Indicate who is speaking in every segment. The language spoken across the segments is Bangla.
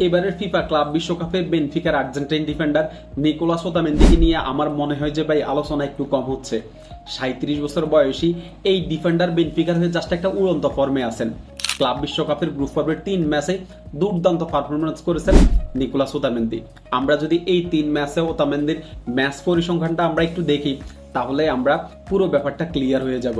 Speaker 1: এবারের ফিফা ক্লাব বিশ্বকাপে বেনফিকার আর্জেন্টাইন ডিফেন্ডার নিকোলাস ওতামেন্দিকে নিয়ে আমার মনে হয় যে ভাই আলোচনা একটু কম হচ্ছে। 37 বছর বয়সী এই ডিফেন্ডার বেনফিকার হয়ে জাস্ট একটা উড়ন্ত ফর্মে আছেন। ক্লাব বিশ্বকাপের গ্রুপ পর্বের 3 ম্যাচে দুর্দান্ত পারফরমেন্স করেছেন নিকোলাস ওতামেন্দি। আমরা যদি এই 3 ম্যাচে ওতামেন্দির ম্যাচ পরিসংখ্যানটা আমরা একটু দেখি, তাহলে আমরা পুরো ব্যাপারটা ক্লিয়ার হয়ে যাব।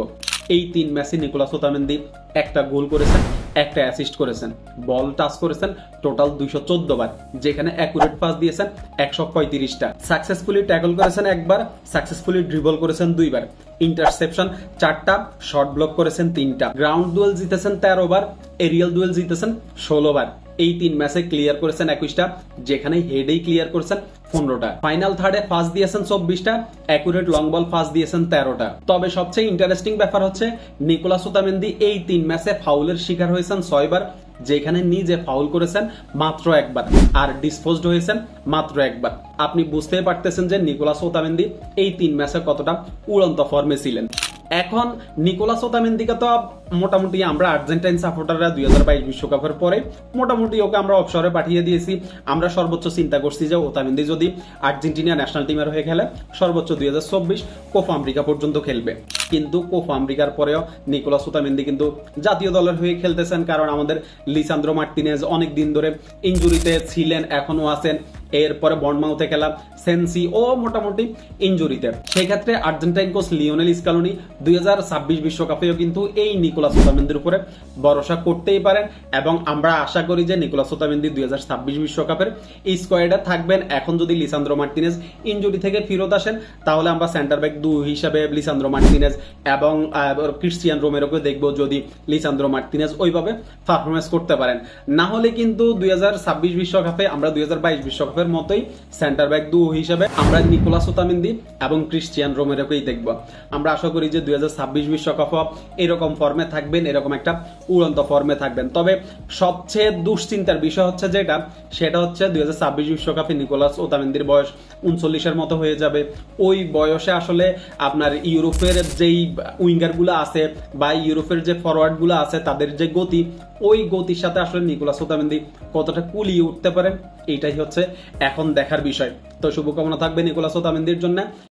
Speaker 1: এই 3 ম্যাচে নিকোলাস ওতামেন্দি একটা গোল করেছেন, একটা অ্যাসিস্ট করেছেন, বল টাচ করেছেন টোটাল 214 বার, যেখানে অ্যাকুরেট পাস দিয়েছেন 135টা, সাকসেসফুলি ট্যাকল করেছেন একবার, সাকসেসফুলি ড্রিবল করেছেন 2 বার, ইন্টারসেপশন 4টা, শর্ট ব্লক করেছেন 3টা, গ্রাউন্ড ডুয়েল জিতেছেন 13 বার, এরিয়াল ডুয়েল জিতেছেন 16 বার। এই 3 ম্যাচে ক্লিয়ার করেছেন 21টা, যেখানে হেডেই ক্লিয়ার করেছেন 15টা, ফাইনাল থার্ডে পাস দিয়েছেন 24টা, অ্যাকুরেট লং বল পাস দিয়েছেন 13টা। তবে সবচেয়ে ইন্টারেস্টিং ব্যাপার হচ্ছে নিকোলাস ওতামেন্দি এই 3 ম্যাচে ফাউলের শিকার হয়েছেন 6 বার, যেখানে নিজে ফাউল করেছেন মাত্র একবার আর ডিসপোজড হয়েছেন মাত্র একবার। আপনি বুঝতেই পারতেছেন যে নিকোলাস ওতামেন্দি এই 3 ম্যাচে কতটা উড়ন্ত ফর্মে ছিলেন। এখন নিকোলাস ওতামেন্দিকে তো মোটামুটি আমরা আর্জেন্টাইন সাপোর্টাররা 2022 বিশ্বকাপের পরে মোটামুটি ওকে আমরা অবসরে পাঠিয়ে দিয়েছি। আমরা সর্বোচ্চ চিন্তা করছি যে ওতামেন্দি যদি আর্জেন্টিনা ন্যাশনাল টিমের হয়ে খেলে সর্বোচ্চ 2024 কোপা আমেরিকা পর্যন্ত খেলবে। কিন্তু কোপা আমেরিকার পরেও নিকোলাস ওতামেন্দি কিন্তু জাতীয় দলের হয়ে খেলতেছেন, কারণ আমাদের লিসান্দ্রো মার্টিনেজ অনেক দিন ধরে ইনজুরিতে ছিলেন, এখনো আছেন। এরপরে বর্নমাউথে খেলা সেন্সি ও মোটামুটি ইনজুরিতে। সেই ক্ষেত্রে আর্জেন্টাইন কোচ লিওনেল স্কালোনি 2026 বিশ্বকাপেও কিন্তু এই নিকোলাস ওতামেন্দির উপরে ভরসা করতেই পারেন, এবং আমরা আশা করি যে নিকোলাস ওতামেন্দি 2026 বিশ্বকাপের স্কোয়াডে থাকবেন। এখন যদি লিসান্দ্রো মার্টিনেজ ইনজুরি থেকে ফিরত আসেন, তাহলে আমরা সেন্টার ব্যাক 2 হিসাবে লিসান্দ্রো মার্টিনেজ এবং ক্রিস্টিয়ান রোমেরোকে দেখব, যদি লিসান্দ্রো মার্টিনেজ ওইভাবে পারফরমেন্স করতে পারেন। না হলে কিন্তু 2026 বিশ্বকাপে আমরা 2022 বিশ্বকাপের মতোই সেন্টার ব্যাক 2 হিসেবে আমরা নিকোলাস ওতামেন্দি এবং ক্রিস্টিয়ান রোমেরোকেই দেখব। আমরা আশা করি যে 2026 বিশ্বকাপ এরকম ফর্মে থাকবেন, এরকম একটা উড়ন্ত ফর্মে থাকবেন। তবে সবচেয়ে দুশ্চিন্তার বিষয় হচ্ছে সেটা হচ্ছে 2026 বিশ্বকাপে নিকোলাস ওতামেন্দির বয়স 39-এর মতো হয়ে যাবে। ওই বয়সে আসলে আপনার ইউরোপের যেই উইঙ্গার গুলো আছে বা ইউরোপের যে ফরওয়ার্ড গুলো আছে, তাদের যে গতি, ওই গতির সাথে আসলে নিকোলাস ওতামেন্দি কতটা কুলিয়ে উঠতে পারেন, এইটাই হচ্ছে এখন দেখার বিষয়। তো শুভকামনা থাকবে নিকোলাস ওতামেন্দির জন্য।